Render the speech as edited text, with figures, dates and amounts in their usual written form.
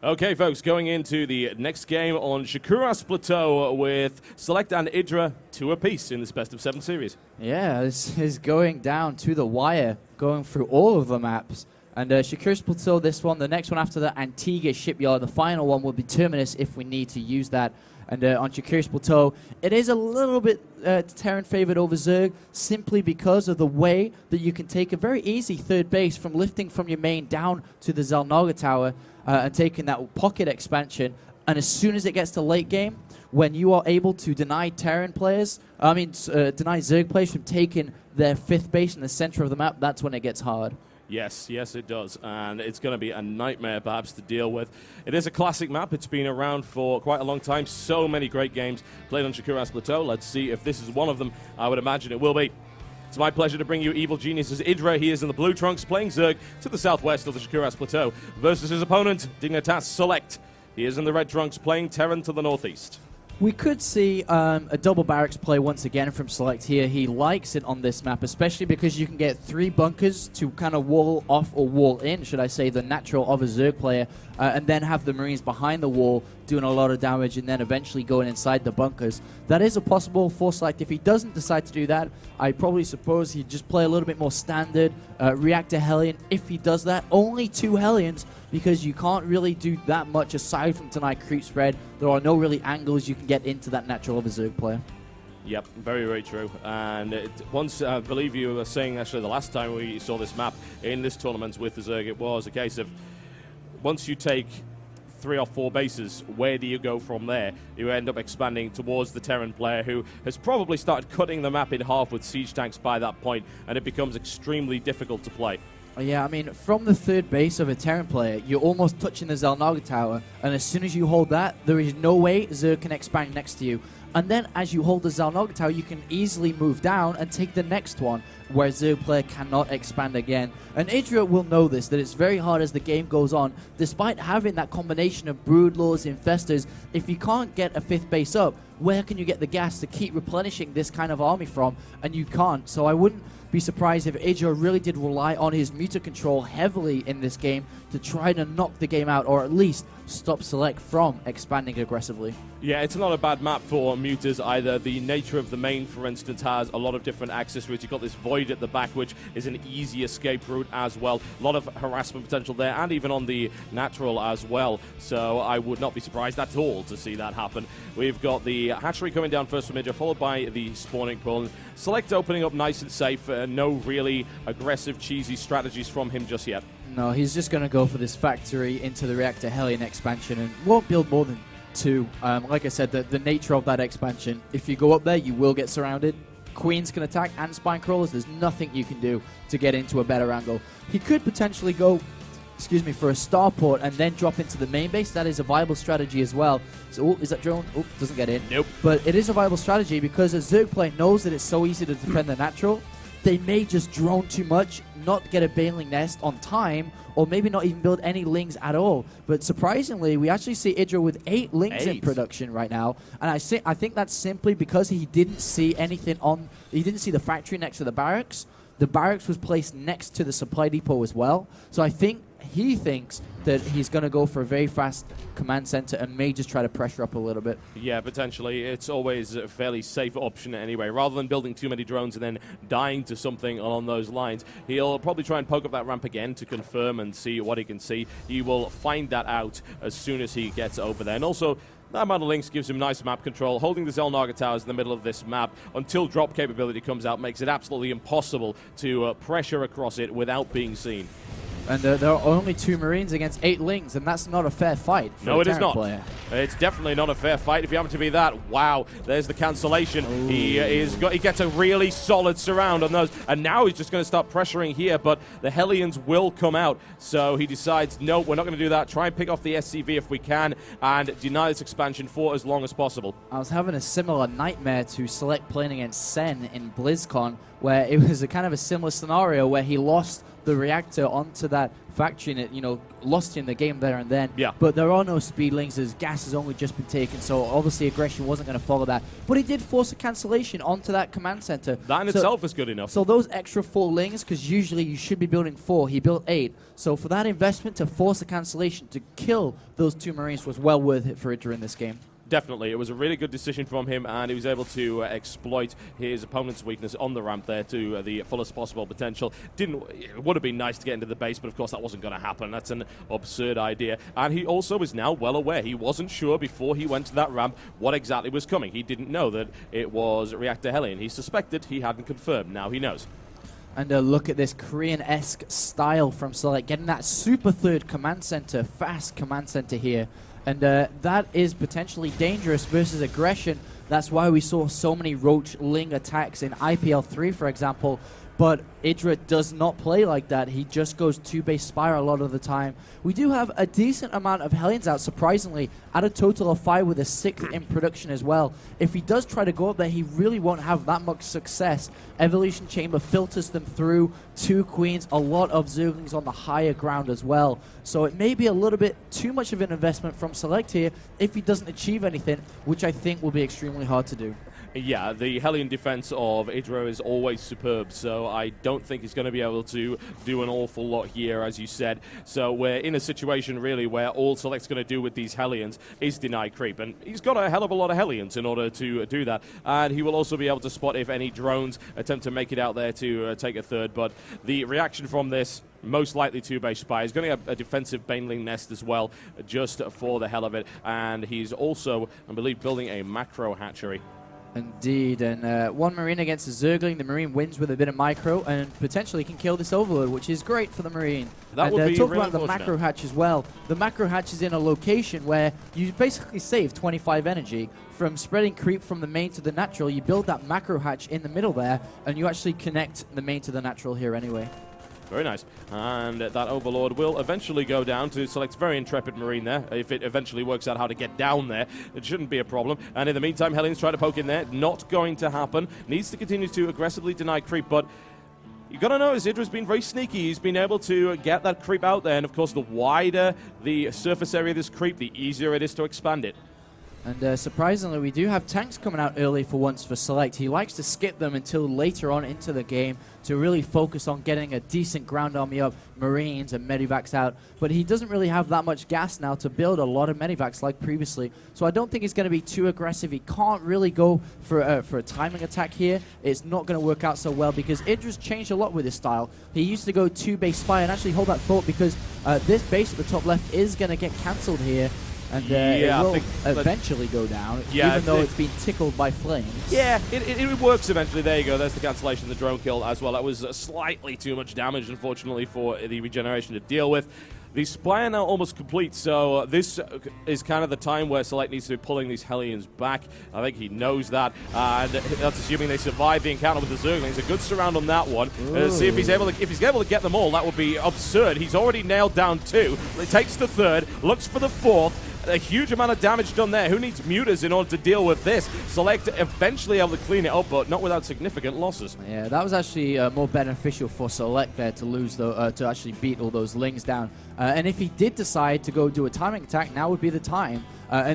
Okay, folks, going into the next game on Shikuras Plateau with SeleCT and IdrA 2 apiece in this best of 7 series. Yeah, this is going down to the wire, going through all of the maps. And Shikuras Plateau, this one, the next one after the Antigua Shipyard, the final one will be Terminus if we need to use that. And on Shikuras Plateau, it is a little bit Terran favored over Zerg, simply because of the way that you can take a very easy third base from lifting from your main down to the Xel'Naga Tower and taking that pocket expansion. And as soon as it gets to late game, when you are able to deny Terran players, deny Zerg players from taking their 5th base in the center of the map, that's when it gets hard. Yes, it does, and it's going to be a nightmare perhaps to deal with. It is a classic map. It's been around for quite a long time. So many great games played on Shikuras Plateau. Let's see if this is one of them. I would imagine it will be. It's my pleasure to bring you Evil Genius's IdrA. He is in the blue trunks playing Zerg to the southwest of the Shikuras Plateau versus his opponent, Dignitas SeleCT. He is in the red trunks playing Terran to the northeast. We could see a double barracks play once again from SeleCT here. He likes it on this map, especially because you can get 3 bunkers to kind of wall off or wall in, should I say, the natural of a Zerg player, and then have the Marines behind the wall doing a lot of damage and then eventually going inside the bunkers. That is a possible for SeleCT. If he doesn't decide to do that, I probably suppose he'd just play a little bit more standard, react to Hellion. If he does that, only 2 Hellions, because you can't really do that much aside from deny creep spread. There are no really angles you can get into that natural of a Zerg player. Yep, very, very true. And once, I believe you were saying actually the last time we saw this map in this tournament with the Zerg, it was a case of once you take 3 or 4 bases, where do you go from there? You end up expanding towards the Terran player, who has probably started cutting the map in half with siege tanks by that point, and it becomes extremely difficult to play. Yeah, I mean, from the 3rd base of a Terran player, you're almost touching the Xel'Naga Tower, and as soon as you hold that, there is no way Zerg can expand next to you. And then as you hold the Xel'Naga Tower, you can easily move down and take the next one, where Zerg player cannot expand again. And IdrA will know this, that it's very hard as the game goes on, despite having that combination of Broodlords, Infestors. If you can't get a 5th base up, where can you get the gas to keep replenishing this kind of army from? And you can't. So I wouldn't be surprised if IdrA really did rely on his meter control heavily in this game to try to knock the game out, or at least stop SeleCT from expanding aggressively. Yeah, it's not a bad map for muters either. The nature of the main, for instance, has a lot of different access routes. You've got this void at the back, which is an easy escape route as well. A lot of harassment potential there, and even on the natural as well. So I would not be surprised at all to see that happen. We've got the hatchery coming down first from IdrA, followed by the spawning pool. SeleCT opening up nice and safe. No really aggressive, cheesy strategies from him just yet. No, he's just going to go for this factory into the Reactor Hellion expansion and won't build more than 2. Like I said, the nature of that expansion, if you go up there, you will get surrounded. Queens can attack and spine crawlers. There's nothing you can do to get into a better angle. He could potentially go, for a starport and then drop into the main base. That is a viable strategy as well. So, is that drone? Oh, doesn't get in. Nope. But it is a viable strategy because a Zerg player knows that it's so easy to defend the natural. They may just drone too much, not get a baneling nest on time, or maybe not even build any lings at all. But surprisingly, we actually see IdrA with 8 lings in production right now, and I think that's simply because he didn't see anything he didn't see the factory next to the barracks. The barracks was placed next to the supply depot as well. So I think he thinks that he's going to go for a very fast command center and may just try to pressure up a little bit. Yeah, potentially. It's always a fairly safe option anyway. Rather than building too many drones and then dying to something along those lines, he'll probably try and poke up that ramp again to confirm and see what he can see. He will find that out as soon as he gets over there. And also, that amount of links gives him nice map control. Holding the Xel'Naga Towers in the middle of this map until drop capability comes out makes it absolutely impossible to pressure across it without being seen. And there are only 2 Marines against 8 lings, and that's not a fair fight for no, a it is not. player. It's definitely not a fair fight if you happen to be that. Wow, there's the cancellation. Ooh. He gets a really solid surround on those, and now he's just going to start pressuring here, but the Hellions will come out. So he decides, no, we're not going to do that. Try and pick off the SCV if we can, and deny this expansion for as long as possible. I was having a similar nightmare to SeleCT playing against Sen in BlizzCon, where it was a kind of a similar scenario where he lost the reactor onto that factory and it, you know, lost you in the game there and then. Yeah. But there are no speedlings as gas has only just been taken, so obviously aggression wasn't going to follow that. But he did force a cancellation onto that command center. That in itself is good enough. So those extra 4 lings, because usually you should be building 4, he built 8. So for that investment to force a cancellation to kill those 2 Marines was well worth it for IdrA in this game. Definitely. It was a really good decision from him, and he was able to exploit his opponent's weakness on the ramp there to the fullest possible potential. It would have been nice to get into the base, but of course that wasn't going to happen. That's an absurd idea. And he also is now well aware. He wasn't sure before he went to that ramp what exactly was coming. He didn't know that it was Reactor Hellion. He suspected, he hadn't confirmed. Now he knows. And look at this Korean-esque style from SeleCT, getting that super third command center, fast command center here. And that is potentially dangerous versus aggression. That's why we saw so many Roach Ling attacks in IPL 3, for example. But IdrA does not play like that. He just goes 2-base Spire a lot of the time. We do have a decent amount of Hellions out, surprisingly, at a total of 5 with a 6th in production as well. If he does try to go up there, he really won't have that much success. Evolution Chamber filters them through, 2 Queens, a lot of Zerglings on the higher ground as well. So it may be a little bit too much of an investment from SeleCT here if he doesn't achieve anything, which I think will be extremely hard to do. Yeah, the Hellion defense of IdrA is always superb, so I don't think he's going to be able to do an awful lot here, as you said. So we're in a situation, really, where all SeleCT's going to do with these Hellions is deny creep, and he's got a hell of a lot of Hellions in order to do that. And he will also be able to spot if any drones attempt to make it out there to take a third, but the reaction from this, most likely 2-base Spy. He's going to have a defensive Baneling nest as well, just for the hell of it, and he's also, I believe, building a macro hatchery. Indeed, and 1 Marine against a Zergling. The Marine wins with a bit of micro and potentially can kill this Overlord, which is great for the Marine. That would be talk really about the macro hatch as well. The macro hatch is in a location where you basically save 25 energy from spreading creep from the main to the natural. You build that macro hatch in the middle there, and you actually connect the main to the natural here anyway. Very nice. And that Overlord will eventually go down to SeleCT's very intrepid Marine there. If it eventually works out how to get down there, it shouldn't be a problem. And in the meantime, Hellions try to poke in there. Not going to happen. Needs to continue to aggressively deny creep, but you got to notice IdrA's been very sneaky. He's been able to get that creep out there, and of course, the wider the surface area of this creep, the easier it is to expand it. And surprisingly, we do have tanks coming out early for once for SeleCT. He likes to skip them until later on into the game to really focus on getting a decent ground army up, Marines and Medivacs out. But he doesn't really have that much gas now to build a lot of Medivacs like previously. So I don't think he's going to be too aggressive. He can't really go for a timing attack here. It's not going to work out so well because IdrA's changed a lot with his style. He used to go 2-base Spy, and actually hold that thought because this base at the top left is going to get cancelled here. And it will eventually go down, even though it's been tickled by flames. Yeah, it works eventually. There you go. There's the cancellation, the drone kill as well. That was slightly too much damage, unfortunately, for the regeneration to deal with. The Spy are now almost complete, so this is kind of the time where SeleCT needs to be pulling these Hellions back. I think he knows that, and that's assuming they survive the encounter with the Zerglings. A good surround on that one. See if he's able to get them all. That would be absurd. He's already nailed down 2. It takes the 3rd, looks for the 4th. A huge amount of damage done there. Who needs mutas in order to deal with this? SeleCT eventually able to clean it up, but not without significant losses. Yeah, that was actually more beneficial for SeleCT there to lose, to actually beat all those Lings down. And if he did decide to go do a timing attack, now would be the time. And